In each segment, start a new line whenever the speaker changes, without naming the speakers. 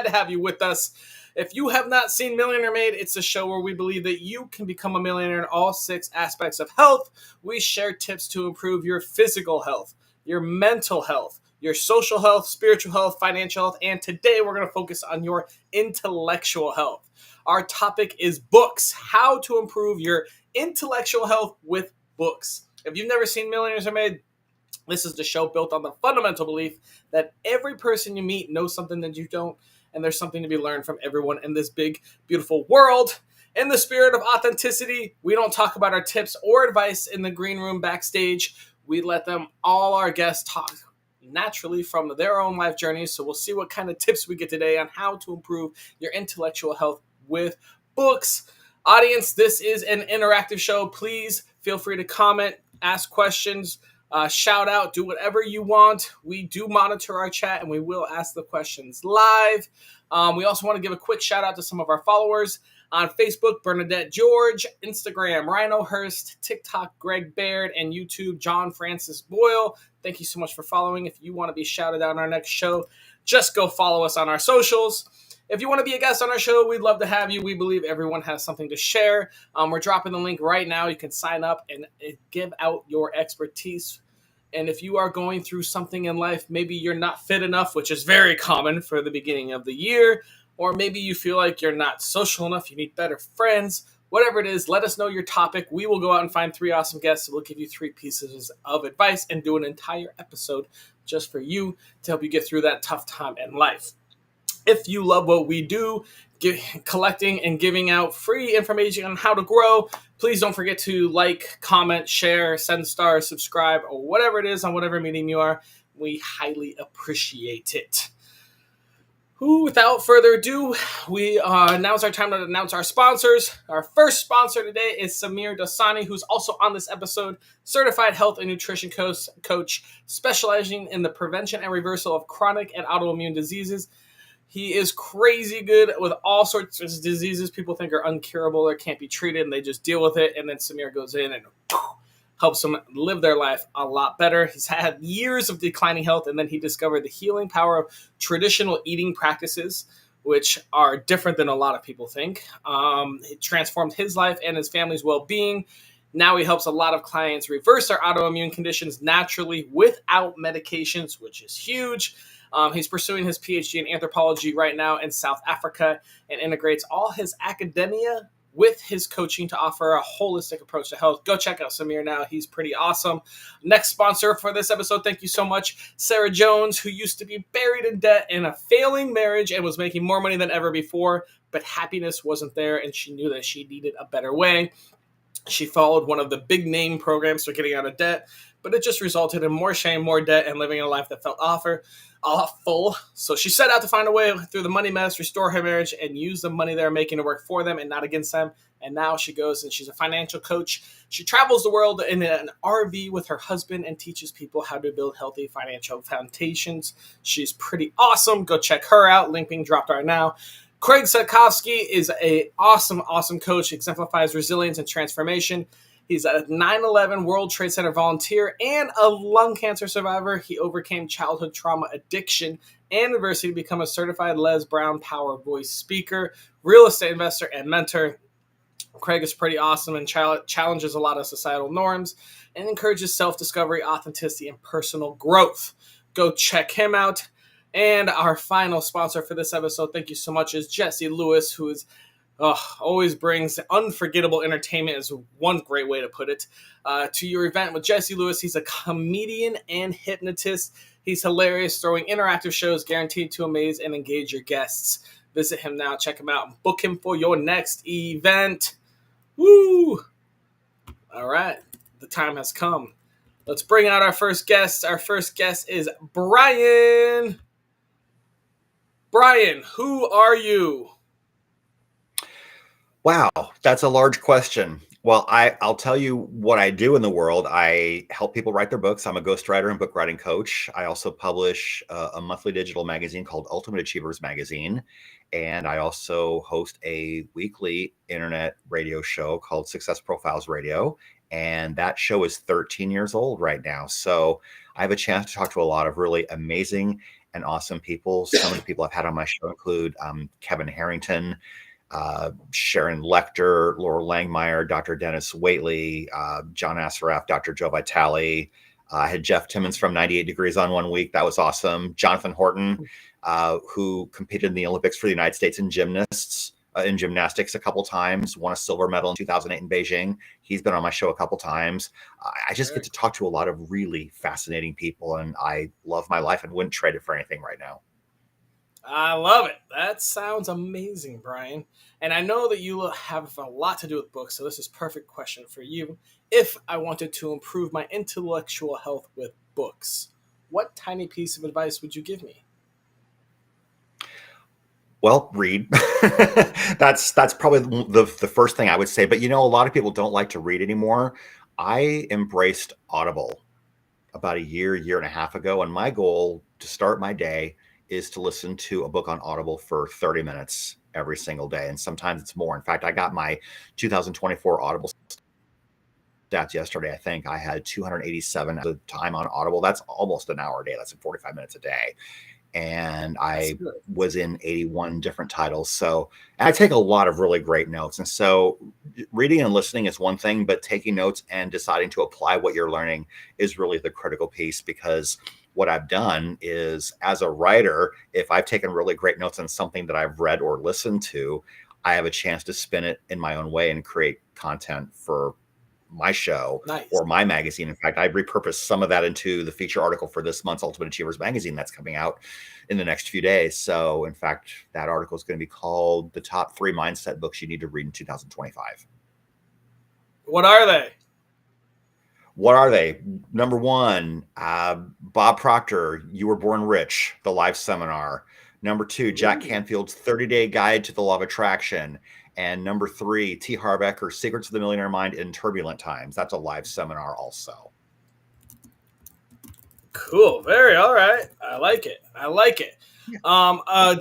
to have you with us. If you have not seen Millionaire Made, it's a show where we believe that you can become a millionaire in all 6 aspects of health. We share tips to improve your physical health, your mental health, your social health, spiritual health, financial health, and today we're going to focus on your intellectual health. Our topic is books, how to improve your intellectual health with books. If you've never seen Millionaires Are Made, this is the show built on the fundamental belief that every person you meet knows something that you don't, and there's something to be learned from everyone in this big, beautiful world. In the spirit of authenticity, we don't talk about our tips or advice in the green room backstage. We let all our guests talk naturally from their own life journeys. So we'll see what kind of tips we get today on how to improve your intellectual health with books. Audience, this is an interactive show. Please feel free to comment, ask questions, shout out, do whatever you want. We do monitor our chat and we will ask the questions live. We also want to give a quick shout out to some of our followers on Facebook, Bernadette George, Instagram, Rhino Hurst, TikTok, Greg Baird, and YouTube, John Francis Boyle. Thank you so much for following. If you want to be shouted out on our next show, just go follow us on our socials. If you want to be a guest on our show, we'd love to have you. We believe everyone has something to share. We're dropping the link right now. You can sign up and give out your expertise. And if you are going through something in life, maybe you're not fit enough, which is very common for the beginning of the year, or maybe you feel like you're not social enough, you need better friends, whatever it is, let us know your topic. We will go out and find 3 awesome guests. We'll give you 3 pieces of advice and do an entire episode just for you to help you get through that tough time in life. If you love what we do, collecting and giving out free information on how to grow, please don't forget to like, comment, share, send stars, subscribe, or whatever it is on whatever medium you are. We highly appreciate it. Without further ado, now's our time to announce our sponsors. Our first sponsor today is Samir Dasani, who's also on this episode, certified health and nutrition coach specializing in the prevention and reversal of chronic and autoimmune diseases. He is crazy good with all sorts of diseases people think are uncurable or can't be treated, and they just deal with it. And then Samir goes in and helps them live their life a lot better. He's had years of declining health, and then he discovered the healing power of traditional eating practices, which are different than a lot of people think. It transformed his life and his family's well-being. Now he helps a lot of clients reverse their autoimmune conditions naturally without medications, which is huge. He's pursuing his PhD in anthropology right now in South Africa and integrates all his academia with his coaching to offer a holistic approach to health. Go check out Samir now. He's pretty awesome. Next sponsor for this episode, thank you so much, Sarah Jones, who used to be buried in debt in a failing marriage and was making more money than ever before, but happiness wasn't there, and she knew that she needed a better way. She followed one of the big name programs for getting out of debt, but it just resulted in more shame, more debt, and living a life that felt awful. So she set out to find a way through the money mess, restore her marriage, and use the money they're making to work for them and not against them. And now she goes and she's a financial coach. She travels the world in an RV with her husband and teaches people how to build healthy financial foundations. She's pretty awesome. Go check her out. Link being dropped right now. Craig Satkowski is an awesome coach, exemplifies resilience and transformation. He's a 9/11 World Trade Center volunteer and a lung cancer survivor. He overcame childhood trauma, addiction, and adversity to become a certified Les Brown Power Voice speaker, real estate investor, and mentor. Craig is pretty awesome and challenges a lot of societal norms and encourages self-discovery, authenticity, and personal growth. Go check him out. And our final sponsor for this episode, thank you so much, is Jesse Lewis, who is always brings unforgettable entertainment, is one great way to put it, to your event with Jesse Lewis. He's a comedian and hypnotist. He's hilarious, throwing interactive shows guaranteed to amaze and engage your guests. Visit him now, check him out, and book him for your next event. Woo! All right, the time has come. Let's bring out our first guest. Our first guest is Brian. Brian, who are you?
Wow, that's a large question. Well, I'll tell you what I do in the world. I help people write their books. I'm a ghostwriter and book writing coach. I also publish a monthly digital magazine called Ultimate Achievers Magazine. And I also host a weekly internet radio show called Success Profiles Radio. And that show is 13 years old right now. So I have a chance to talk to a lot of really amazing and awesome people. Some of the people I've had on my show include Kevin Harrington, Sharon Lecter, Laura Langmeyer, Dr. Dennis Waitley, John Assaraf, Dr. Joe Vitale. I had Jeff Timmons from 98 Degrees on one week. That was awesome. Jonathan Horton, who competed in the Olympics for the United States in gymnastics a couple times, won a silver medal in 2008 in Beijing. He's been on my show a couple times. I just get to talk to a lot of really fascinating people, and I love my life and wouldn't trade it for anything right now.
I love it. That sounds amazing, Brian. And I know that you have a lot to do with books, so this is a perfect question for you. If I wanted to improve my intellectual health with books, what tiny piece of advice would you give me?
Well, read. That's probably the first thing I would say. But a lot of people don't like to read anymore. I embraced Audible about a year and a half ago, and my goal to start my day is to listen to a book on Audible for 30 minutes every single day, and sometimes it's more. In fact, I got my 2024 Audible stats yesterday. I think I had 287 the time on Audible. That's almost an hour a day. That's 45 minutes a day. And I was in 81 different titles. So I take a lot of really great notes. And so reading and listening is one thing, but taking notes and deciding to apply what you're learning is really the critical piece, because what I've done is, as a writer, if I've taken really great notes on something that I've read or listened to, I have a chance to spin it in my own way and create content for my show or my magazine. In fact, I repurposed some of that into the feature article for this month's Ultimate Achievers magazine that's coming out in the next few days. So in fact, that article is going to be called The Top 3 Mindset Books You Need to Read in 2025.
What are they?
Number 1, Bob Proctor, You Were Born Rich, the live seminar. Number 2, Jack Canfield's 30-Day Guide to the Law of Attraction. And number 3, T. Harv Eker's Secrets of the Millionaire Mind in Turbulent Times. That's a live seminar also.
Cool. All right. I like it. Yeah.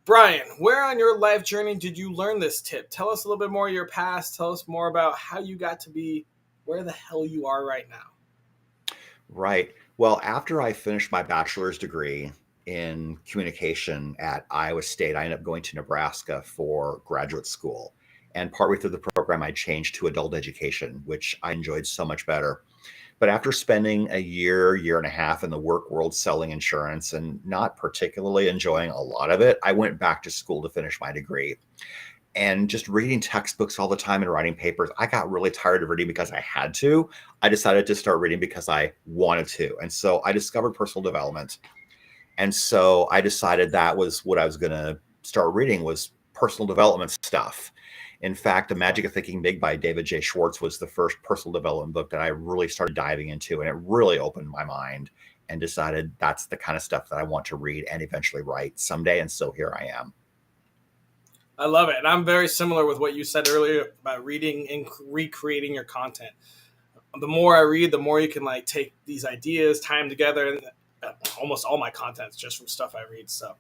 Brian, where on your life journey did you learn this tip? Tell us a little bit more of your past. Tell us more about how you got to be where the hell you are right now.
Right. Well, after I finished my bachelor's degree in communication at Iowa State, I ended up going to Nebraska for graduate school. And partway through the program, I changed to adult education, which I enjoyed so much better. But after spending a year and a half in the work world selling insurance and not particularly enjoying a lot of it, I went back to school to finish my degree. And just reading textbooks all the time and writing papers, I got really tired of reading because I had to. I decided to start reading because I wanted to. And so I discovered personal development. And so I decided that was what I was going to start reading, was personal development stuff. In fact, The Magic of Thinking Big by David J. Schwartz was the first personal development book that I really started diving into. And it really opened my mind, and decided that's the kind of stuff that I want to read and eventually write someday. And so here I am.
I love it. And I'm very similar with what you said earlier about reading and recreating your content. The more I read, the more you can take these ideas, tie them together, and almost all my content's just from stuff I read. So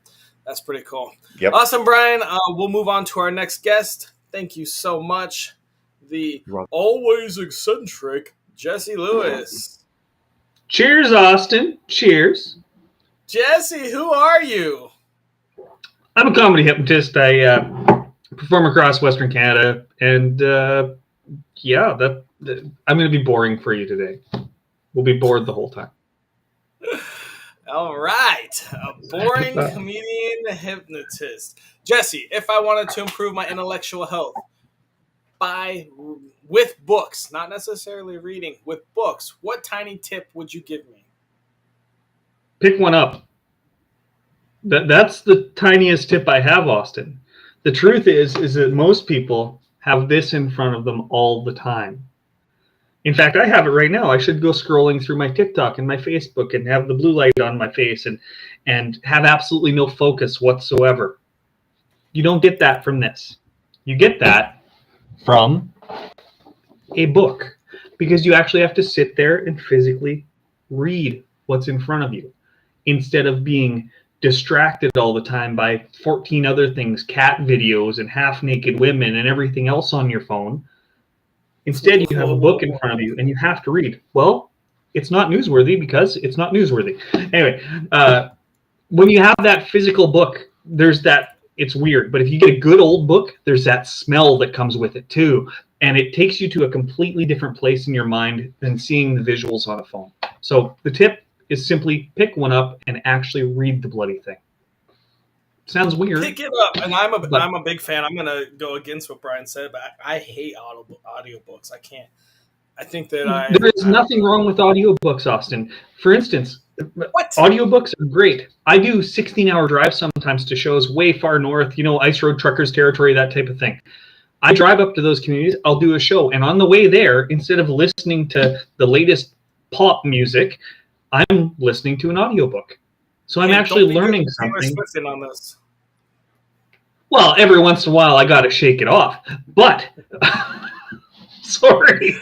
that's pretty cool.
Yep.
Awesome, Brian. We'll move on to our next guest. Thank you so much. The always eccentric Jesse Lewis.
Cheers, Austin. Cheers.
Jesse, who are you?
I'm a comedy hypnotist. I perform across Western Canada, and I'm going to be boring for you today. We'll be bored the whole time.
All right. A boring comedian hypnotist. Jesse, if I wanted to improve my intellectual health with books, not necessarily reading, with books, what tiny tip would you give me?
Pick one up. That's the tiniest tip I have, Austin. The truth is that most people have this in front of them all the time. In fact, I have it right now. I should go scrolling through my TikTok and my Facebook and have the blue light on my face and have absolutely no focus whatsoever. You don't get that from this. You get that from a book, because you actually have to sit there and physically read what's in front of you instead of being distracted all the time by 14 other things, cat videos and half-naked women and everything else on your phone. Instead, you have a book in front of you and you have to read. Well, it's not newsworthy because it's not newsworthy. Anyway, when you have that physical book, there's that, it's weird, but if you get a good old book, there's that smell that comes with it too. And it takes you to a completely different place in your mind than seeing the visuals on a phone. So the tip is simply pick one up and actually read the bloody thing. Sounds weird.
Pick it up. And I'm a big fan. I'm going to go against what Brian said, but I hate audiobooks. I can't. I think that
there is nothing wrong with audiobooks, Austin. For instance,
what?
Audiobooks are great. I do 16-hour drives sometimes to shows way far north, ice road truckers territory, that type of thing. I drive up to those communities, I'll do a show, and on the way there, instead of listening to the latest pop music, I'm listening to an audiobook. So I'm actually learning something.
On this.
Well, every once in a while I got to shake it off. But sorry.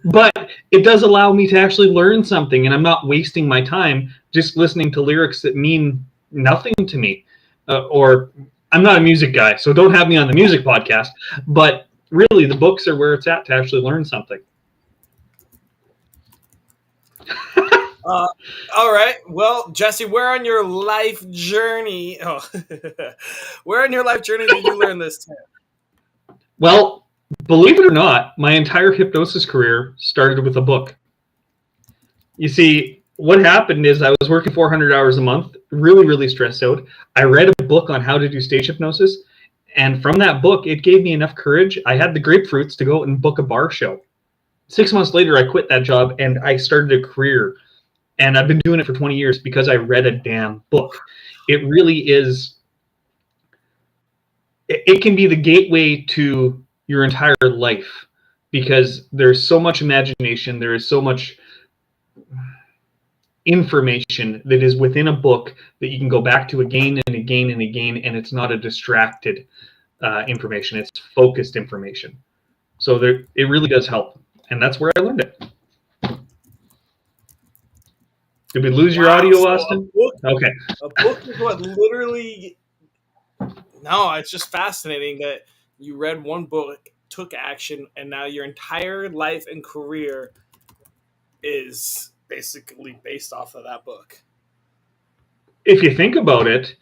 But it does allow me to actually learn something, and I'm not wasting my time just listening to lyrics that mean nothing to me. Or I'm not a music guy, so don't have me on the music podcast. But really, the books are where it's at to actually learn something.
All right. Well, Jesse, where on your life journey? Where on your life journey did you learn this tip?
Well, believe it or not, my entire hypnosis career started with a book. You see, what happened is I was working 400 hours a month, really, really stressed out. I read a book on how to do stage hypnosis, and from that book, it gave me enough courage. I had the grapefruits to go out and book a bar show. 6 months later, I quit that job, and I started a career. And I've been doing it for 20 years because I read a damn book. It really is. It can be the gateway to your entire life because there's so much imagination. There is so much information that is within a book that you can go back to again and again and again. And it's not a distracted information. It's focused information. So it really does help. And that's where I learned it. Did we lose your audio, so Austin? Okay.
A book is what literally... No, it's just fascinating that you read one book, took action, and now your entire life and career is basically based off of that book.
If you think about it,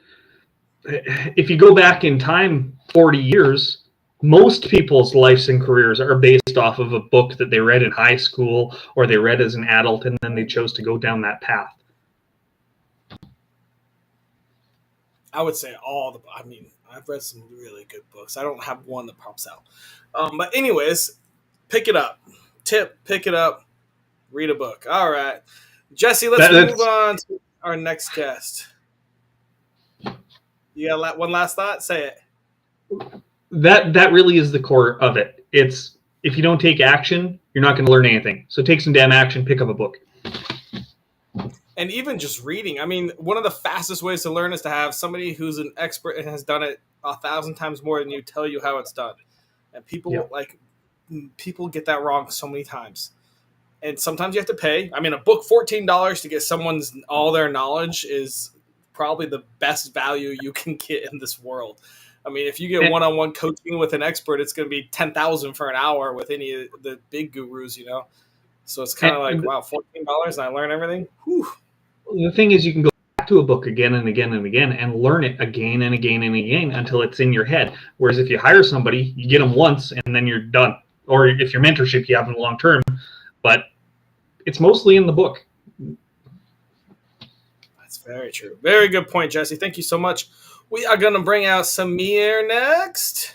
if you go back in time 40 years, most people's lives and careers are based off of a book that they read in high school or they read as an adult, and then they chose to go down that path.
I would say I've read some really good books. I don't have one that pops out. But anyways, pick it up. Tip, pick it up. Read a book. All right. Jesse, let's move on to our next guest. You got one last thought? Say it.
That really is the core of it. It's if you don't take action, you're not going to learn anything. So take some damn action, pick up a book.
And even just reading. I mean, one of the fastest ways to learn is to have somebody who's an expert and has done it 1,000 times more than you tell you how it's done. And people get that wrong so many times. And sometimes you have to pay. I mean, a book, $14 to get someone's all their knowledge is probably the best value you can get in this world. I mean, if you get one-on-one coaching with an expert, it's going to be $10,000 for an hour with any of the big gurus, So it's kind of like, wow, $14 and I learn everything? Whew.
The thing is, you can go back to a book again and again and again and learn it again and again and again until it's in your head. Whereas if you hire somebody, you get them once and then you're done. Or if you're mentorship, you have them long term. But it's mostly in the book.
That's very true. Very good point, Jesse. Thank you so much. We are going to bring out Samir next.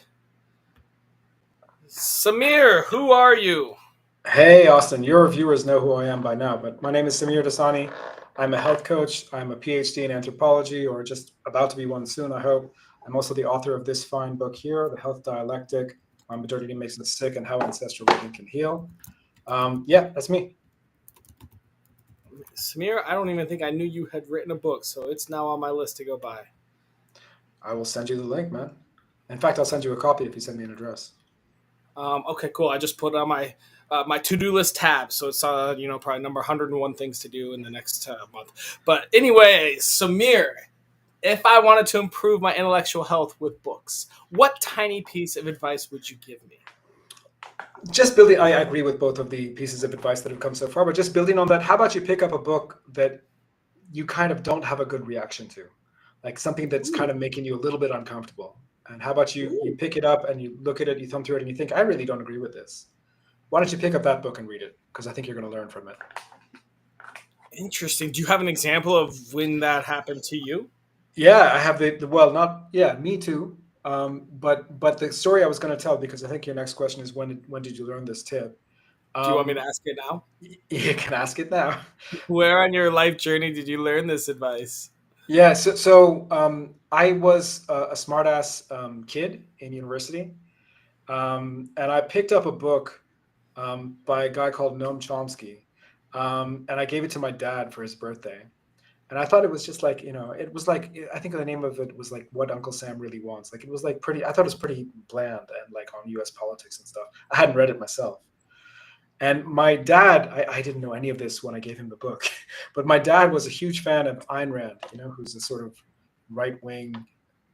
Samir, who are you?
Hey, Austin. Your viewers know who I am by now, but my name is Samir Dasani. I'm a health coach. I'm a PhD in anthropology, or just about to be one soon, I hope. I'm also the author of this fine book here, The Health Dialectic, Why Modernity Makes Us Sick and How Ancestral Living Can Heal. That's me.
Samir, I don't even think I knew you had written a book, so it's now on my list to go buy.
I will send you the link, man. In fact, I'll send you a copy if you send me an address.
Okay, cool. I just put it on my to-do list tab, so it's probably number 101 things to do in the next month. But anyway, Samir, if I wanted to improve my intellectual health with books, what tiny piece of advice would you give me?
Just building, I agree with both of the pieces of advice that have come so far, but just building on that, how about you pick up a book that you kind of don't have a good reaction to, like something that's kind of making you a little bit uncomfortable. And how about you pick it up and you look at it, you thumb through it, and you think, I really don't agree with this. Why don't you pick up that book and read it? Because I think you're going to learn from it.
Interesting. Do you have an example of when that happened to you?
Yeah, I have the well, not yeah, me too. But the story I was going to tell, because I think your next question is when did you learn this tip?
Do you want me to
Um,
ask it now?
you can ask it now.
Where on your life journey did you learn this advice?
Yeah, so I was a smartass kid in university, and I picked up a book by a guy called Noam Chomsky, and I gave it to my dad for his birthday. And I thought it was just like, it was like, I think the name of it was like What Uncle Sam Really Wants. Like it was like pretty, I thought it was pretty bland and like on US politics and stuff. I hadn't read it myself. And my dad, I didn't know any of this when I gave him the book, but my dad was a huge fan of Ayn Rand, who's a sort of right wing,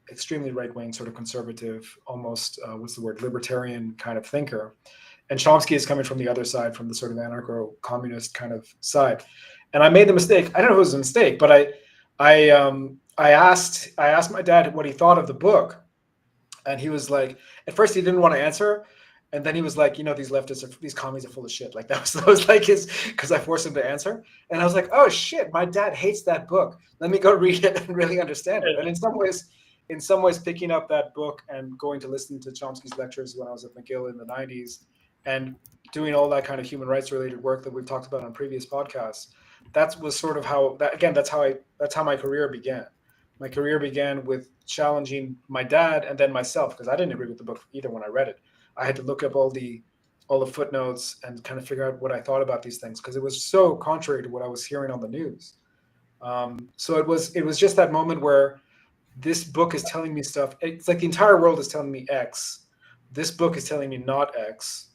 extremely right wing, sort of conservative, almost, what's the word, libertarian kind of thinker. And Chomsky is coming from the other side, from the sort of anarcho-communist kind of side. And I made the mistake. I don't know if it was a mistake, but I asked my dad what he thought of the book, and he was like, at first he didn't want to answer, and then he was like, these leftists these commies are full of shit. Like that was like his, because I forced him to answer, and I was like, oh shit, my dad hates that book. Let me go read it and really understand it. And in some ways, picking up that book and going to listen to Chomsky's lectures when I was at McGill in the '90s, and doing all that kind of human rights related work that we've talked about on previous podcasts, that was sort of how that, again, that's how my career began. My career began with challenging my dad and then myself, because I didn't agree with the book either when I read it. I had to look up all the footnotes and kind of figure out what I thought about these things, because it was so contrary to what I was hearing on the news. So it was just that moment where this book is telling me stuff. It's like the entire world is telling me X. This book is telling me not X.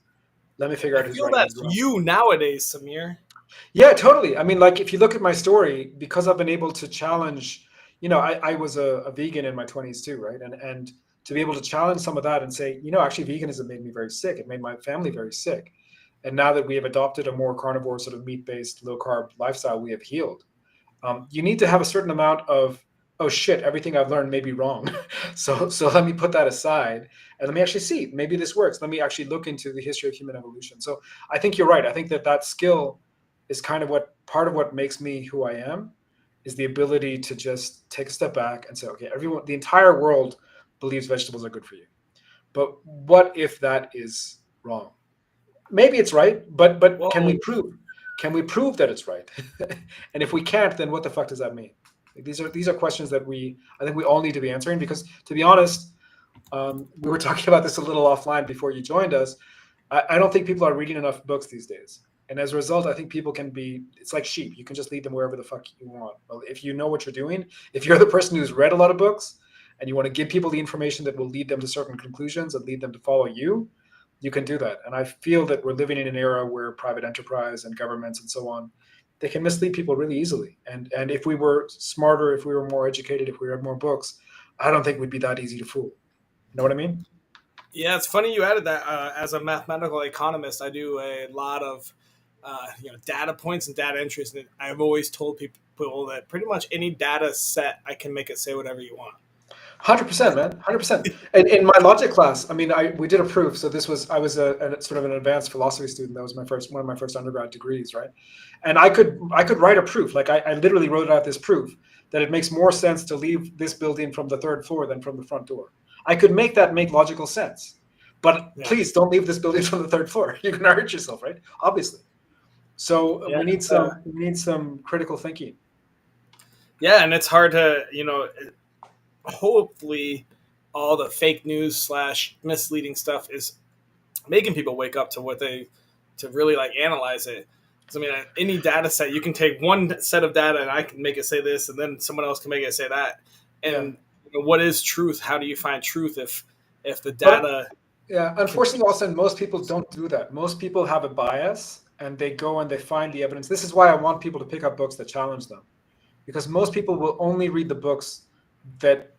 Let me figure
I
out who's
feel
right and
that's
who's wrong.
you nowadays, Samir.
Yeah, totally. I mean, like if you look at my story, because I've been able to challenge, I was a vegan in my 20s too, right? And to be able to challenge some of that and say, actually veganism made me very sick. It made my family very sick. And now that we have adopted a more carnivore, sort of meat-based, low-carb lifestyle, we have healed. You need to have a certain amount of, oh shit, everything I've learned may be wrong. So let me put that aside and let me actually see, maybe this works. Let me actually look into the history of human evolution. So I think you're right. I think that skill is kind of part of what makes me who I am, is the ability to just take a step back and say, okay, the entire world believes vegetables are good for you. But what if that is wrong? Maybe it's right, but
Whoa.
can we prove that it's right? And if we can't, then what the fuck does that mean? Like, these are questions that I think we all need to be answering, because to be honest, we were talking about this a little offline before you joined us. I don't think people are reading enough books these days. And as a result, I think people it's like sheep. You can just lead them wherever the fuck you want. Well, if you know what you're doing, if you're the person who's read a lot of books and you want to give people the information that will lead them to certain conclusions and lead them to follow you, you can do that. And I feel that we're living in an era where private enterprise and governments and so on, they can mislead people really easily. And if we were smarter, if we were more educated, if we read more books, I don't think we'd be that easy to fool. You know what I mean?
Yeah, it's funny you added that. As a mathematical economist, I do a lot of data points and data entries, and I've always told people that pretty much any data set, I can make it say whatever you want.
100%, man, 100%. And in my logic class, I mean, we did a proof. So I was a sort of an advanced philosophy student. That was one of my first undergrad degrees, right? And I could write a proof. Like I literally wrote out this proof that it makes more sense to leave this building from the third floor than from the front door. I could make that make logical sense, but please don't leave this building from the third floor. You're gonna hurt yourself, right? Obviously. So we need some critical thinking.
Yeah, and it's hard to hopefully all the fake news / misleading stuff is making people wake up to really like analyze it. So, I mean, any data set, you can take one set of data and I can make it say this, and then someone else can make it say that. And what is truth? How do you find truth if the data?
Unfortunately, Austin, most people don't do that. Most people have a bias and they go and they find the evidence. This is why I want people to pick up books that challenge them, because most people will only read the books that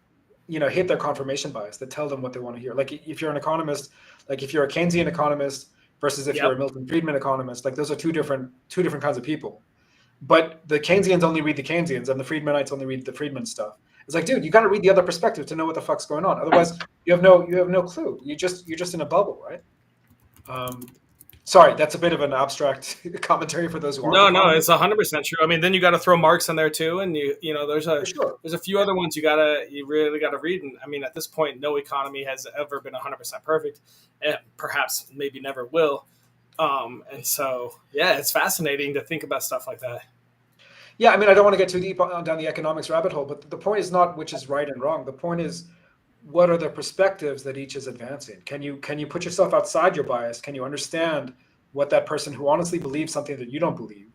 hit their confirmation bias, that tell them what they want to hear. Like if you're an economist, like if you're a Keynesian economist versus if you're a Milton Friedman economist, like those are two different kinds of people. but the Keynesians only read the Keynesians and the Friedmanites only read the Friedman stuff. It's like, dude, you got to read the other perspective to know what the fuck's going on. Otherwise, you have no clue. You're just in a bubble, right? Sorry, that's a bit of an abstract commentary for those who aren't
No, no,
economists.
it's 100% true. I mean, then you got to throw Marx in there too, and you know, there's
For sure.
a few other ones you really gotta read. And I mean, at this point, no economy has ever been 100% perfect, and perhaps maybe never will. And so, yeah, it's fascinating to think about stuff like that.
Yeah, I mean, I don't want to get too deep down the economics rabbit hole, but the point is not which is right and wrong. The point is, what are the perspectives that each is advancing? Can you put yourself outside your bias? Can you understand what that person who honestly believes something that you don't believe,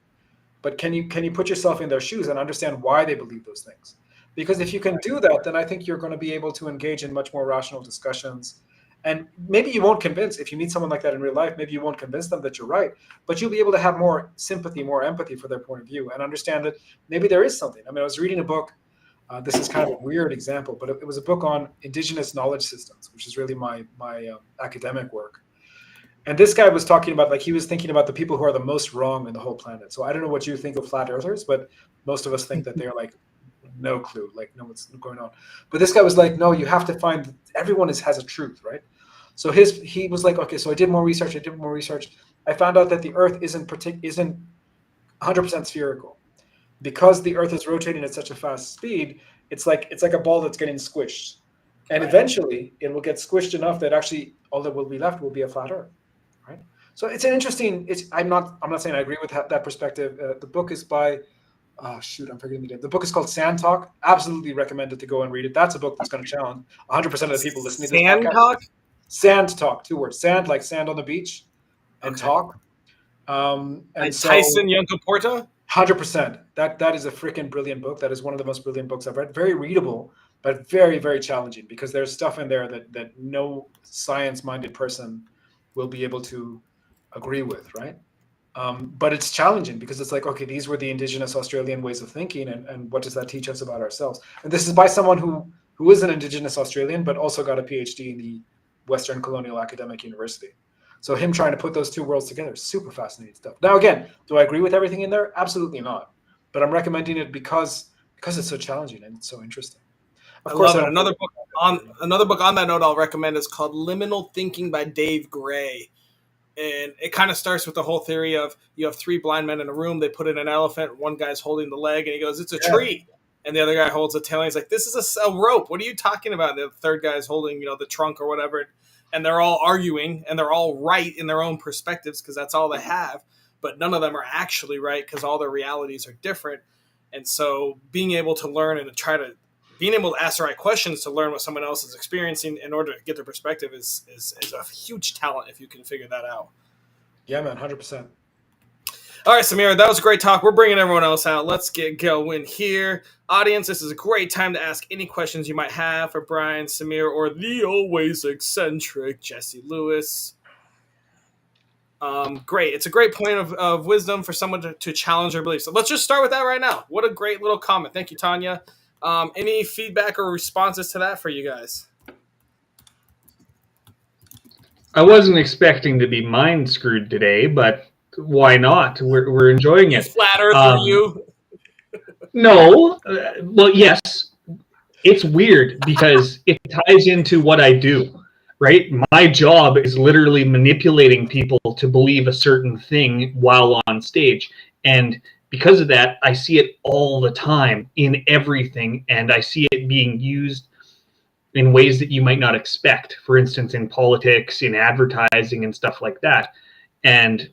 but can you put yourself in their shoes and understand why they believe those things? Because if you can do that, then I think you're going to be able to engage in much more rational discussions. And maybe you won't convince, if you meet someone like that in real life, maybe you won't convince them that you're right, but you'll be able to have more sympathy, more empathy for their point of view and understand that maybe there is something. I mean, I was reading a book. This is kind of a weird example, but it was a book on indigenous knowledge systems, which is really my academic work. And this guy was talking about, like, he was thinking about the people who are the most wrong in the whole planet. So I don't know what you think of flat earthers, but most of us think that they're like no clue, like know what's going on. But this guy was like, no, you have to find, everyone has a truth, right? So he was like, okay, so I did more research. I found out that the Earth isn't 100% spherical. Because the Earth is rotating at such a fast speed, it's like a ball that's getting squished, and eventually it will get squished enough that actually all that will be left will be a flat Earth, right? So it's an interesting. I'm not saying I agree with that perspective. The book is by I'm forgetting the name. The book is called Sand Talk. Absolutely recommended to go and read it. That's a book that's going to challenge 100% of the people listening to this
Sand
podcast.
talk?
Sand Talk, 2 words. Sand like sand on the beach, and
Okay.
talk. And
Like
so
Tyson Yunkaporta?
100%. That is a freaking brilliant book. That is one of the most brilliant books I've read. Very readable, but very, very challenging because there's stuff in there that no science-minded person will be able to agree with, right? But it's challenging because it's like, okay, these were the indigenous Australian ways of thinking, and what does that teach us about ourselves? And this is by someone who is an indigenous Australian, but also got a PhD in the Western Colonial Academic University. So him trying to put those two worlds together is super fascinating stuff. Now, again, do I agree with everything in there? Absolutely not. But I'm recommending it because it's so challenging and it's so interesting. Of
I
course,
love
I
it.
don't.
Another book on that note I'll recommend is called Liminal Thinking by Dave Gray. And it kind of starts with the whole theory of you have 3 blind men in a room. They put in an elephant. One guy's holding the leg, and he goes, "It's a tree." And the other guy holds the tail. And he's like, "This is a rope. What are you talking about?" And the third guy's holding, the trunk or whatever. And they're all arguing, and they're all right in their own perspectives because that's all they have. But none of them are actually right because all their realities are different. And so being able to learn and being able to ask the right questions to learn what someone else is experiencing in order to get their perspective is a huge talent if you can figure that out.
Yeah, man, 100%.
All right, Samir, that was a great talk. We're bringing everyone else out. Let's get going here. Audience, this is a great time to ask any questions you might have for Brian, Samir, or the always eccentric Jesse Lewis. Great. It's a great point of wisdom for someone to challenge their beliefs. So let's just start with that right now. What a great little comment. Thank you, Tanya. Any feedback or responses to that for you guys?
I wasn't expecting to be mind screwed today, but why not? We're enjoying it.
Flat Earth for you?
No. Well, yes. It's weird because it ties into what I do, right? My job is literally manipulating people to believe a certain thing while on stage. And because of that, I see it all the time in everything, and I see it being used in ways that you might not expect. For instance, in politics, in advertising, and stuff like that. And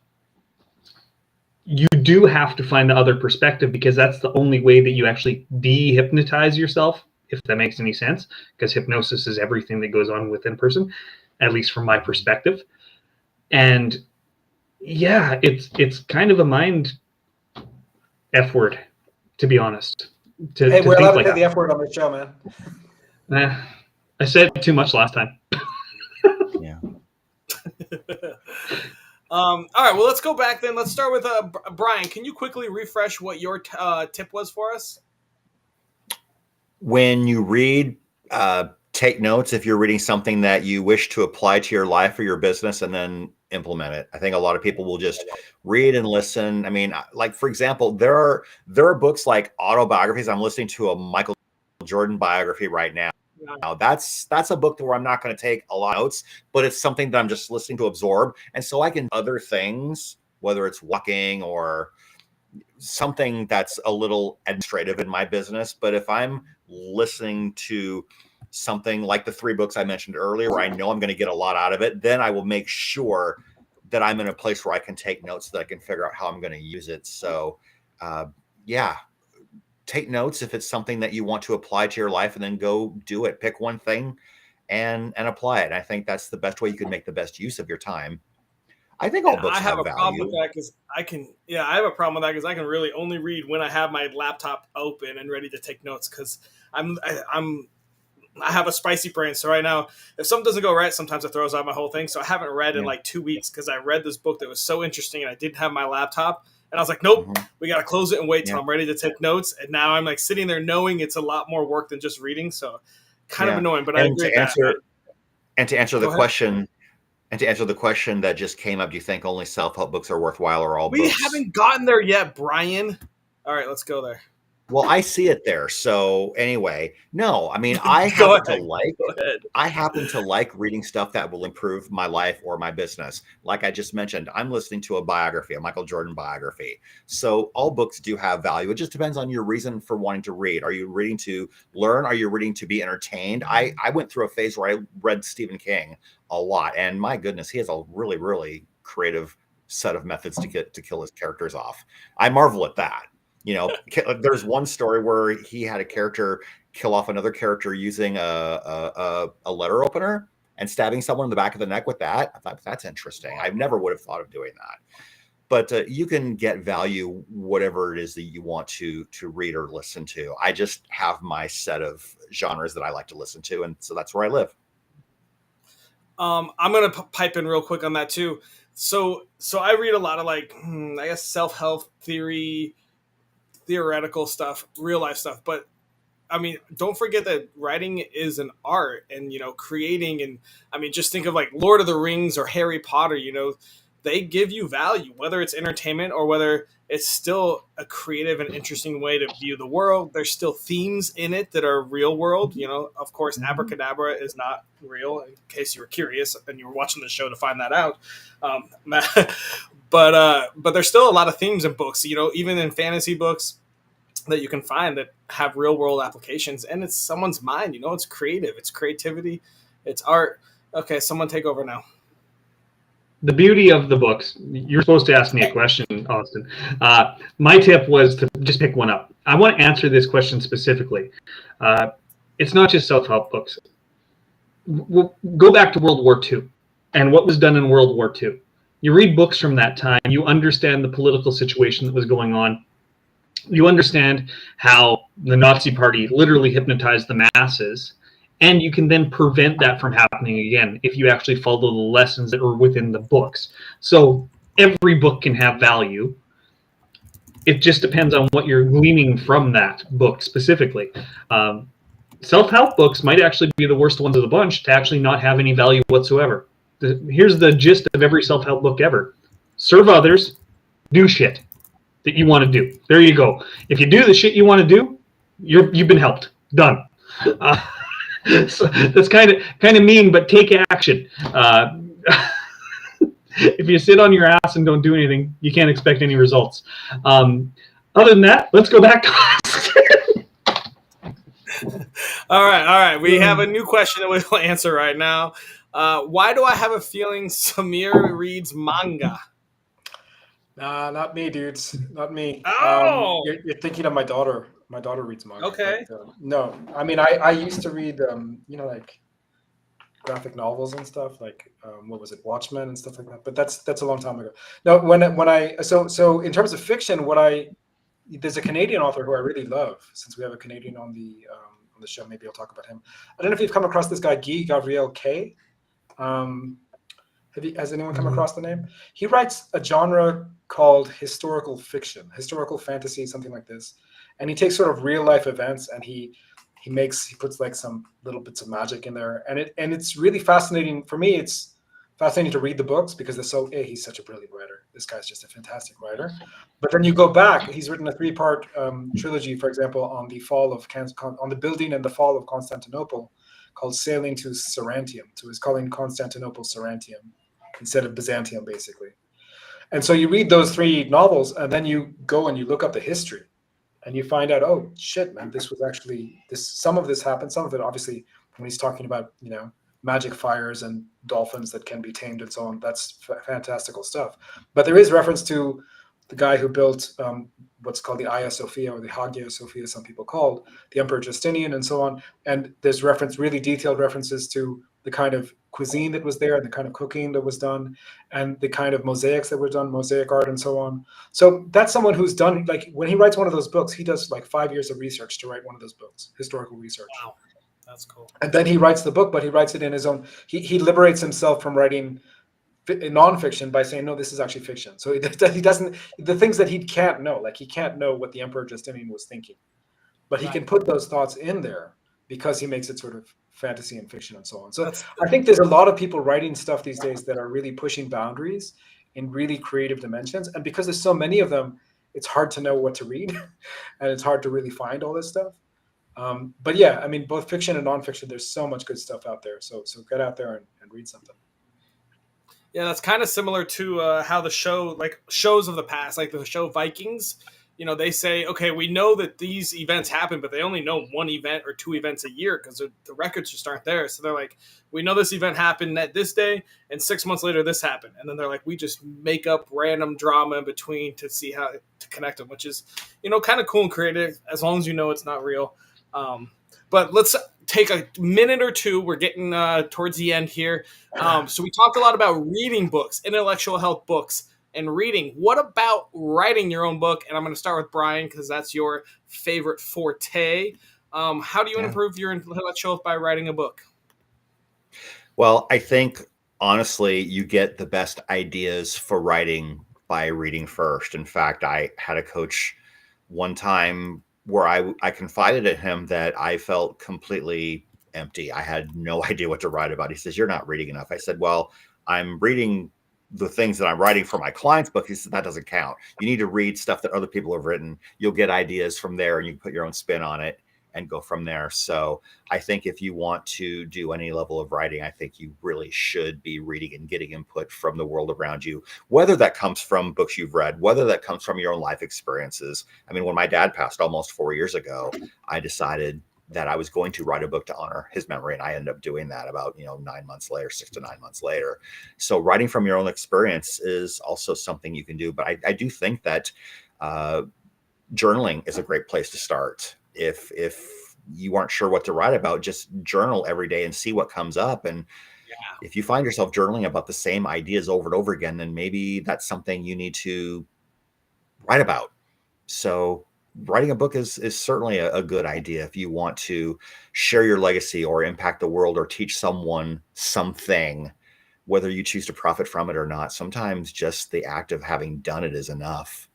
you do have to find the other perspective because that's the only way that you actually de-hypnotize yourself, if that makes any sense, because hypnosis is everything that goes on within person, at least from my perspective. And yeah, it's kind of a mind F word, to be honest.
Hey, we're allowed to say the F word on the show, man.
I said too much last time.
Yeah.
All right, well, let's go back then. Let's start with Brian. Can you quickly refresh what your tip was for us?
When you read, take notes if you're reading something that you wish to apply to your life or your business, and then implement it. I think a lot of people will just read and listen. I mean, like for example, there are books like autobiographies. I'm listening to a Michael Jordan biography right now. Now that's a book where I'm not going to take a lot of notes, but it's something that I'm just listening to absorb. And so I can do other things, whether it's walking or something that's a little administrative in my business. But if I'm listening to something like the 3 books I mentioned earlier, where I know I'm going to get a lot out of it, then I will make sure that I'm in a place where I can take notes so that I can figure out how I'm going to use it. So yeah, take notes if it's something that you want to apply to your life, and then go do it. Pick one thing and apply it. And I think that's the best way you can make the best use of your time. I think all books
I have
have
a problem with
value.
that because I have a problem with that because I can really only read when I have my laptop open and ready to take notes because I have a spicy brain. So right now, if something doesn't go right, sometimes it throws out my whole thing. So I haven't read in like 2 weeks because I read this book that was so interesting and I didn't have my laptop. And I was like, nope, we got to close it and wait till I'm ready to take notes. And now I'm like sitting there knowing it's a lot more work than just reading. So kind of annoying, but I agree with that.
And to answer the
Go ahead.
question, and to answer the question that just came up, do you think only self-help books are worthwhile, or all
We
books?
haven't gotten there yet, Brian. All right, let's go there.
Well, I see it there. So anyway, no, I mean, I
Go
happen to like reading stuff that will improve my life or my business. Like I just mentioned, I'm listening to a biography, a Michael Jordan biography. So all books do have value. It just depends on your reason for wanting to read. Are you reading to learn? Are you reading to be entertained? I went through a phase where I read Stephen King a lot, and my goodness, he has a really, really creative set of methods to kill his characters off. I marvel at that. You know, there's one story where he had a character kill off another character using a letter opener and stabbing someone in the back of the neck with that. I thought, that's interesting. I never would have thought of doing that. But you can get value whatever it is that you want to read or listen to. I just have my set of genres that I like to listen to, and so that's where I live.
I'm gonna pipe in real quick on that too. So I read a lot of like I guess self-help theory, theoretical stuff, real life stuff. But I mean, don't forget that writing is an art, and creating, and I mean, just think of like Lord of the Rings or Harry Potter. They give you value, whether it's entertainment or whether it's still a creative and interesting way to view the world. There's still themes in it that are real world. Of course, abracadabra is not real, in case you were curious and you were watching the show to find that out. But there's still a lot of themes in books, even in fantasy books that you can find that have real world applications, and it's someone's mind. It's creative, it's creativity, it's art. Okay, someone take over now.
The beauty of the books, you're supposed to ask me a question, Austin. My tip was to just pick one up. I want to answer this question specifically. It's not just self-help books. We'll go back to World War II and what was done in World War II. You read books from that time, you understand the political situation that was going on. You understand how the Nazi Party literally hypnotized the masses. And you can then prevent that from happening again if you actually follow the lessons that are within the books. So every book can have value. It just depends on what you're gleaning from that book specifically. Self-help books might actually be the worst ones of the bunch to actually not have any value whatsoever. Here's the gist of every self-help book ever. Serve others, do shit that you want to do. There you go. If you do the shit you want to do, you've been helped. Done. So that's kind of mean, but take action. If you sit on your ass and don't do anything, you can't expect any results. Other than that, let's go back to
All right. We have a new question that we'll answer right now. Why do I have a feeling Samir reads manga?
Nah, not me, dudes. Not me.
Oh!
You're thinking of my daughter. My daughter reads manga.
Okay.
But, no, I mean, I used to read, like graphic novels and stuff, like what was it, Watchmen and stuff like that. But that's a long time ago. No, so in terms of fiction, there's a Canadian author who I really love. Since we have a Canadian on the show, maybe I'll talk about him. I don't know if you've come across this guy, Guy Gabriel Kay. Has anyone come across the name? He writes a genre called historical fiction, historical fantasy, something like this. And he takes sort of real life events and he puts like some little bits of magic in there. And it's really fascinating. For me, it's fascinating to read the books because he's such a brilliant writer. This guy's just a fantastic writer. But then you go back, he's written a 3-part trilogy, for example, on the building and the fall of Constantinople, called Sailing to Sarantium. So he's calling Constantinople Sarantium instead of Byzantium, basically. And so you read those 3 novels, and then you go and you look up the history, and you find out, oh shit, man, this was actually this. Some of this happened. Some of it, obviously, when he's talking about magic fires and dolphins that can be tamed and so on, that's fantastical stuff. But there is reference to the guy who built what's called the Hagia Sophia, or the Hagia Sophia, some people called, the Emperor Justinian, and so on. And there's really detailed references to the kind of cuisine that was there, and the kind of cooking that was done, and the kind of mosaics that were done, mosaic art, and so on. So that's someone who's done, like, when he writes one of those books, he does like 5 years of research to write one of those books, historical research.
Wow, that's cool.
And then he writes the book, but he writes it in his own. He liberates himself from writing nonfiction by saying, no, this is actually fiction. So he doesn't, the things that he can't know, like he can't know what the Emperor Justinian was thinking, but he can put those thoughts in there because he makes it sort of fantasy and fiction and so on. So I think there's a lot of people writing stuff these days that are really pushing boundaries in really creative dimensions. And because there's so many of them, it's hard to know what to read and it's hard to really find all this stuff. But yeah, I mean, both fiction and nonfiction, there's so much good stuff out there. So get out there and read something.
Yeah, that's kind of similar to how the show, like shows of the past, like the show Vikings, they say, okay, we know that these events happen, but they only know 1 event or 2 events a year because the records just aren't there. So they're like, we know this event happened at this day, and 6 months later this happened. And then they're like, we just make up random drama in between to see how to connect them, which is, kind of cool and creative as long as you know it's not real. But let's take a minute or two. We're getting towards the end here. So we talked a lot about reading books, intellectual health books, and reading. What about writing your own book? And I'm going to start with Brian because that's your favorite forte. How do you improve your intellectual health by writing a book?
Well, I think, honestly, you get the best ideas for writing by reading first. In fact, I had a coach one time where I confided in him that I felt completely empty. I had no idea what to write about. He says, "You're not reading enough." I said, "Well, I'm reading the things that I'm writing for my clients' book." He said, "That doesn't count. You need to read stuff that other people have written. You'll get ideas from there and you can put your own spin on it and go from there." So I think if you want to do any level of writing, I think you really should be reading and getting input from the world around you, whether that comes from books you've read, whether that comes from your own life experiences. I mean, when my dad passed almost 4 years ago, I decided that I was going to write a book to honor his memory. And I ended up doing that about, 9 months later, 6 to 9 months later. So writing from your own experience is also something you can do. But I do think that journaling is a great place to start. If you aren't sure what to write about, just journal every day and see what comes up. And if you find yourself journaling about the same ideas over and over again, then maybe that's something you need to write about. So writing a book is certainly a good idea if you want to share your legacy or impact the world or teach someone something, whether you choose to profit from it or not. Sometimes just the act of having done it is enough.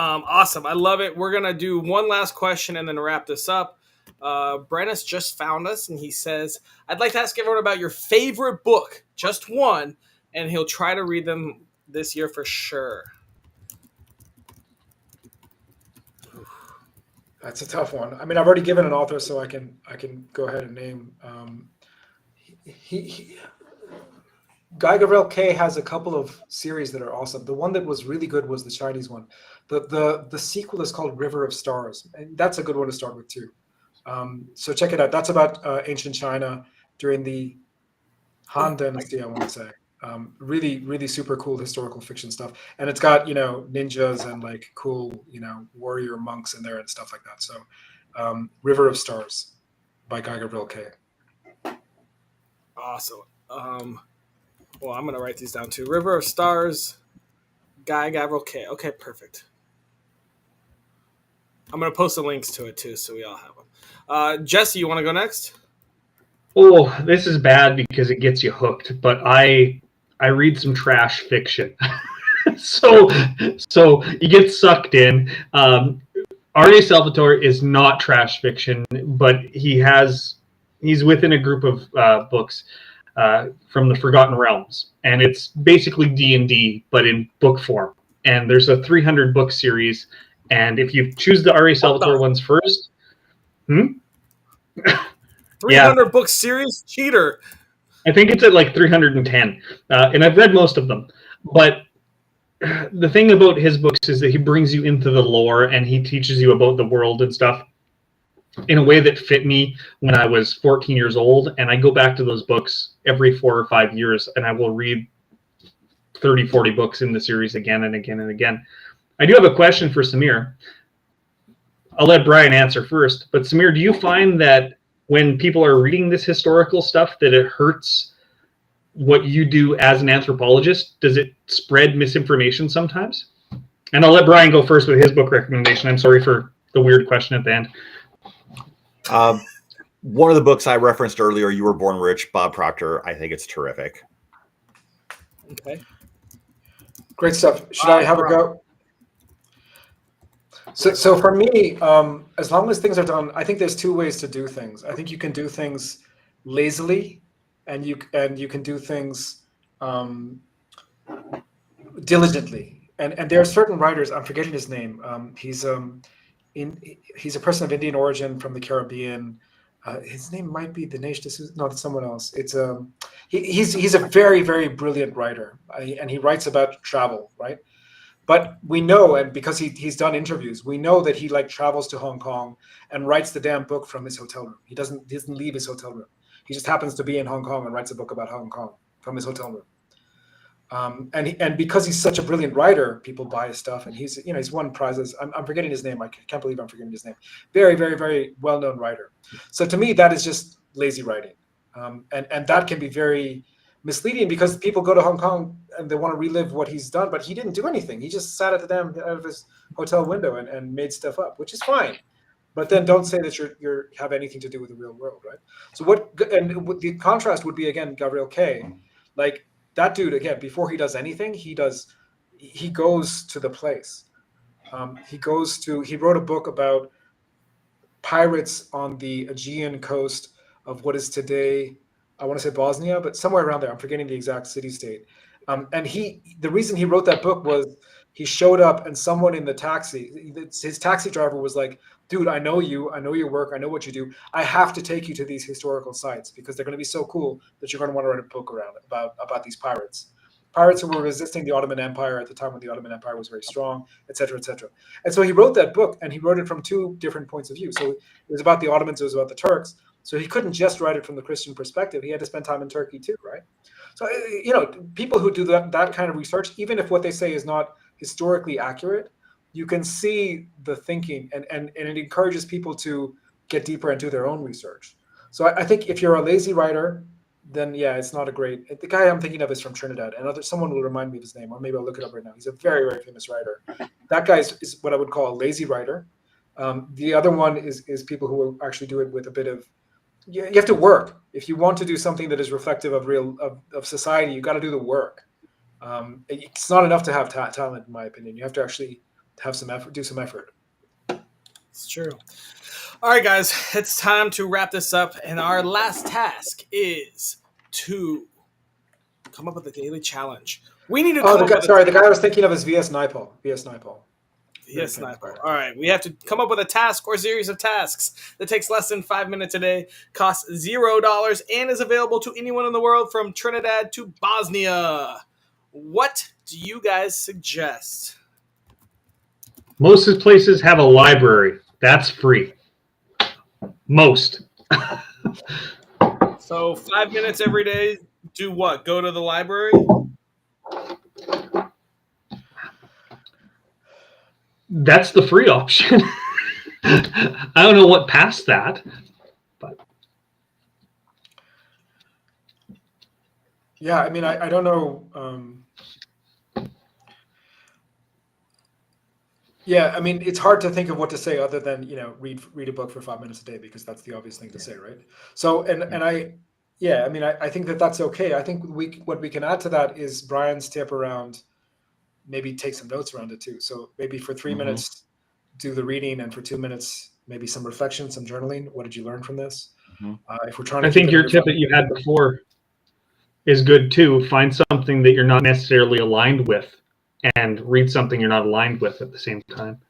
Awesome. I love it. We're going to do one last question and then wrap this up. Brennis just found us and he says, "I'd like to ask everyone about your favorite book, just one, and he'll try to read them this year for sure."
That's a tough one. I mean, I've already given an author, so I can go ahead and name. Guy Gabriel Kay has a couple of series that are awesome. The one that was really good was the Chinese one. The sequel is called River of Stars, and that's a good one to start with too. So check it out. That's about ancient China during the Han Dynasty, I want to say. Really, really super cool historical fiction stuff, and it's got ninjas and like cool warrior monks in there and stuff like that. So River of Stars by Guy Gabriel Kay.
Awesome. Well, I'm gonna write these down too. River of Stars, Guy Gabriel Kay. Okay, perfect. I'm gonna post the links to it too, so we all have them. Jesse, you want to go next?
Oh, this is bad because it gets you hooked, but I read some trash fiction. so you get sucked in. R.A. Salvatore is not trash fiction, but he has He's within a group of books from the Forgotten Realms, and it's basically D&D but in book form. And there's a 300 book series, and if you choose the R.A. Salvatore ones first,
300 book series, cheater.
I think it's at like 310, and I've read most of them. But the thing about his books is that he brings you into the lore and he teaches you about the world and stuff in a way that fit me when I was 14 years old. And I go back to those books every 4 or 5 years, and I will read 30, 40 books in the series again and again and again. I do have a question for Samir. I'll let Brian answer first. But Samir, do you find that when people are reading this historical stuff that it hurts what you do as an anthropologist? Does it spread misinformation sometimes? And I'll let Brian go first with his book recommendation. I'm sorry for the weird question at the end.
One of the books I referenced earlier, You Were Born Rich, Bob Proctor. I think it's terrific.
Okay.
Great stuff. Should I have a go? So for me, as long as things are done, I think there's two ways to do things. I think you can do things lazily, and you can do things diligently. And there are certain writers. I'm forgetting his name. He's a person of Indian origin from the Caribbean. His name might be Dinesh D'Souza. No, it's someone else. It's he's a very, very brilliant writer, and he writes about travel, right? But we know, and because he's done interviews, we know that he like travels to Hong Kong and writes the damn book from his hotel room. He doesn't leave his hotel room. He just happens to be in Hong Kong and writes a book about Hong Kong from his hotel room. And because he's such a brilliant writer, people buy his stuff, and he's won prizes. I'm forgetting his name. I can't believe I'm forgetting his name. Very, very, very well-known writer. So to me, that is just lazy writing, and that can be very misleading because people go to Hong Kong and they want to relive what he's done, but he didn't do anything. He just sat at the damn out of his hotel window and made stuff up, which is fine. But then don't say that you have anything to do with the real world, right? So the contrast would be, again, Gabriel Kay, like that dude, again, before he does anything, he goes to the place. He wrote a book about pirates on the Aegean coast of what is today, I want to say Bosnia, but somewhere around there. I'm forgetting the exact city state. And the reason he wrote that book was he showed up and someone in the taxi, his taxi driver was like, dude, I know you, I know your work, I know what you do. I have to take you to these historical sites because they're going to be so cool that you're going to want to write a book around it about these pirates. Pirates who were resisting the Ottoman Empire at the time when the Ottoman Empire was very strong, et cetera, et cetera. And so he wrote that book, and he wrote it from two different points of view. So it was about the Ottomans, it was about the Turks. So he couldn't just write it from the Christian perspective. He had to spend time in Turkey too, right? So, people who do that kind of research, even if what they say is not historically accurate, you can see the thinking, and it encourages people to get deeper into their own research. So I think if you're a lazy writer, then yeah, it's not a great. The guy I'm thinking of is from Trinidad, and someone will remind me of his name, or maybe I'll look it up right now. He's a very, very famous writer. That guy is what I would call a lazy writer. The other one is people who will actually do it with a bit of. You have to work. If you want to do something that is reflective of society, you got to do the work. It's not enough to have talent, in my opinion. You have to actually have some effort, do some effort.
It's true. All right, guys, it's time to wrap this up, and our last task is to come up with a daily challenge. We need to.
The guy I was thinking of is VS Naipaul.
Yes, Sniper. All right, we have to come up with a task or series of tasks that takes less than 5 minutes a day, costs $0, and is available to anyone in the world from Trinidad to Bosnia. What do you guys suggest?
Most places have a library. That's free. Most.
So 5 minutes every day, do what? Go to the library?
That's the free option. I don't know what past that, but
yeah, I mean, I don't know. Yeah, I mean, it's hard to think of what to say other than read a book for 5 minutes a day, because that's the obvious thing to say, right? So I think that's okay. I think what we can add to that is Brian's tip around maybe take some notes around it too. So maybe for 3 minutes do the reading, and for 2 minutes maybe some reflection, some journaling. What did you learn from this? If we're trying to
I
keep
think
it
your
under
tip
5
that you had before is good too. Find something that you're not necessarily aligned with and read something you're not aligned with at the same time.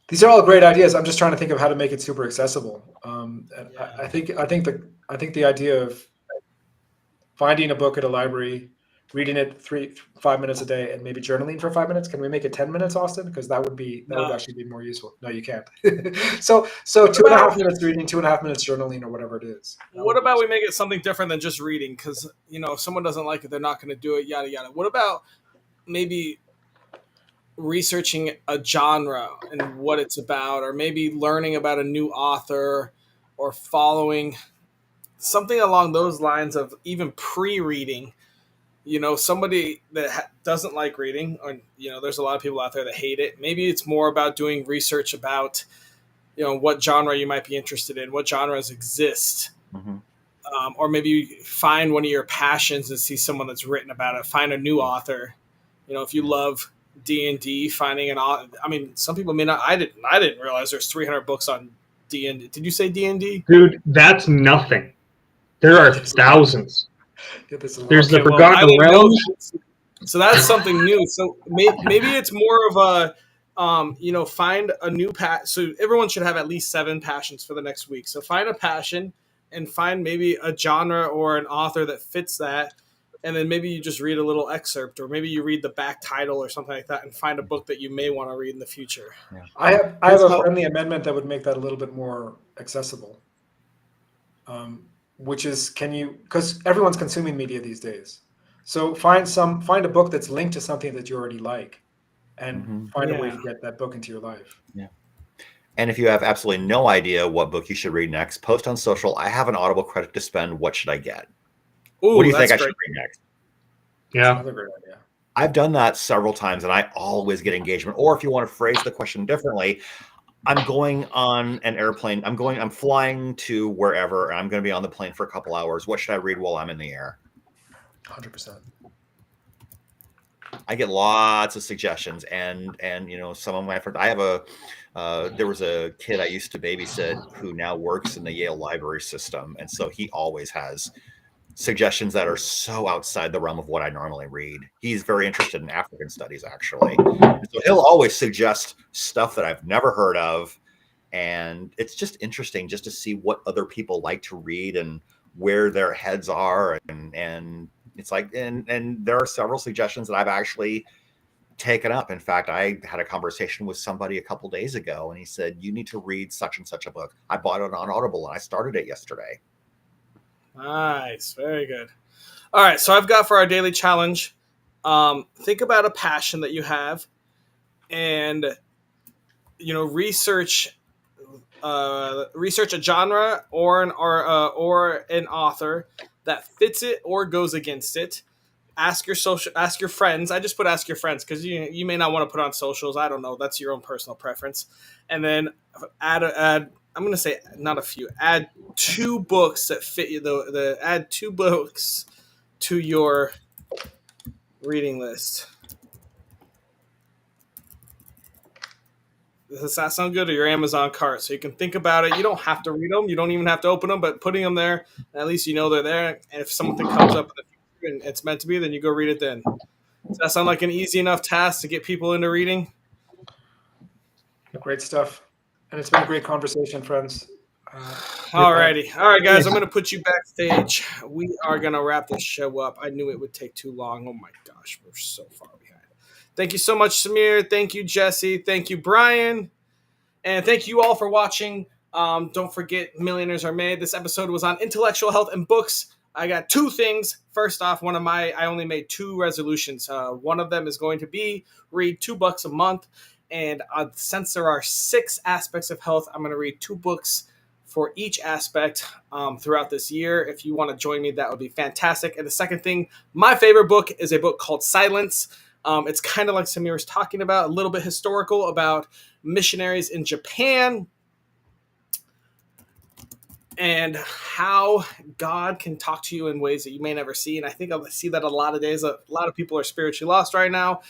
These are all great ideas. I'm just trying to think of how to make it super accessible. I think the idea of finding a book at a library, reading it 5 minutes a day, and maybe journaling for 5 minutes. Can we make it 10 minutes, Austin? Because that would
No.
actually be more useful. No, you can't. so 2.5 minutes reading, 2.5 minutes journaling, or whatever it is.
What about we make it something different than just reading? Because, if someone doesn't like it, they're not going to do it, yada, yada. What about maybe researching a genre and what it's about, or maybe learning about a new author, or following something along those lines of even pre-reading? Somebody that doesn't like reading, or there's a lot of people out there that hate it. Maybe it's more about doing research about what genre you might be interested in, what genres exist. Or maybe you find one of your passions and see someone that's written about it. Find a new author. If you love D&D, finding an author. I mean, some people may not. I didn't realize there's 300 books on D&D. Did you say D&D?
Dude, that's nothing. There are thousands. There's the Forgotten
I didn't know
Realms.
that. So that's something new. So maybe it's more of a, find a new So everyone should have at least 7 passions for the next week. So find a passion and find maybe a genre or an author that fits that. And then maybe you just read a little excerpt, or maybe you read the back title or something like that, and find a book that you may want to read in the future.
Yeah.
I have a friendly amendment that would make that a little bit more accessible. Which is, because everyone's consuming media these days. So find a book that's linked to something that you already like, and find a way to get that book into your life.
Yeah. And if you have absolutely no idea what book you should read next, post on social. I have an Audible credit to spend. What should I get?
Ooh,
what do you think I should read next?
Yeah.
That's another great idea.
I've done that several times, and I always get engagement. Or if you want to phrase the question differently, I'm going on an airplane. I'm flying to wherever, and I'm going to be on the plane for a couple hours. What should I read while I'm in the air?
100%.
I get lots of suggestions, and some of my friends. I have there was a kid I used to babysit who now works in the Yale library system, and so he always has suggestions that are so outside the realm of what I normally read. He's very interested in African studies, actually. So he'll always suggest stuff that I've never heard of. And it's just interesting just to see what other people like to read and where their heads are. And it's like, and there are several suggestions that I've actually taken up. In fact, I had a conversation with somebody a couple days ago, and he said, you need to read such and such a book. I bought it on Audible and I started it yesterday.
Nice. Very good. All right. So I've got for our daily challenge, think about a passion that you have, and, research a genre or an author that fits it or goes against it. Ask your friends. I just put ask your friends because you may not want to put on socials. I don't know. That's your own personal preference. And then add I'm going to say not a few. Add 2 books that fit you. Add 2 books to your reading list. Does that sound good? Or your Amazon cart, so you can think about it. You don't have to read them. You don't even have to open them, but putting them there, at least you know they're there. And if something comes up in the future and it's meant to be, then you go read it then. Does that sound like an easy enough task to get people into reading?
Great stuff. And it's been a great conversation, friends.
Alrighty. All right, guys, I'm going to put you backstage. We are going to wrap this show up. I knew it would take too long. Oh, my gosh. We're so far behind. Thank you so much, Samir. Thank you, Jesse. Thank you, Brian. And thank you all for watching. Don't forget, Millionaires Are Made. This episode was on intellectual health and books. I got 2 things. First off, I only made 2 resolutions. One of them is going to be read 2 books a month. And since there are 6 aspects of health, I'm going to read 2 books for each aspect throughout this year. If you want to join me, that would be fantastic. And the second thing, my favorite book is a book called Silence. It's kind of like Samir was talking about, a little bit historical about missionaries in Japan and how God can talk to you in ways that you may never see. And I think I see that a lot of days. A lot of people are spiritually lost right now,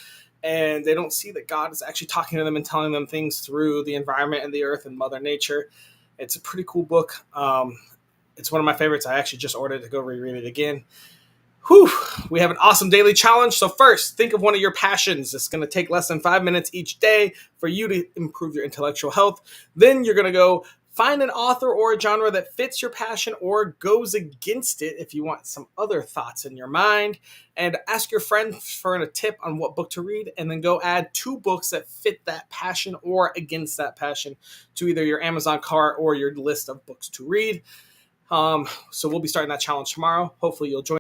and they don't see that God is actually talking to them and telling them things through the environment and the earth and Mother Nature. It's a pretty cool book. It's one of my favorites. I actually just ordered it to go reread it again. Whew, we have an awesome daily challenge. So first, think of one of your passions. It's going to take less than 5 minutes each day for you to improve your intellectual health. Then you're going to go find an author or a genre that fits your passion or goes against it if you want some other thoughts in your mind. And ask your friend for a tip on what book to read, and then go add 2 books that fit that passion or against that passion to either your Amazon cart or your list of books to read. So we'll be starting that challenge tomorrow. Hopefully you'll join.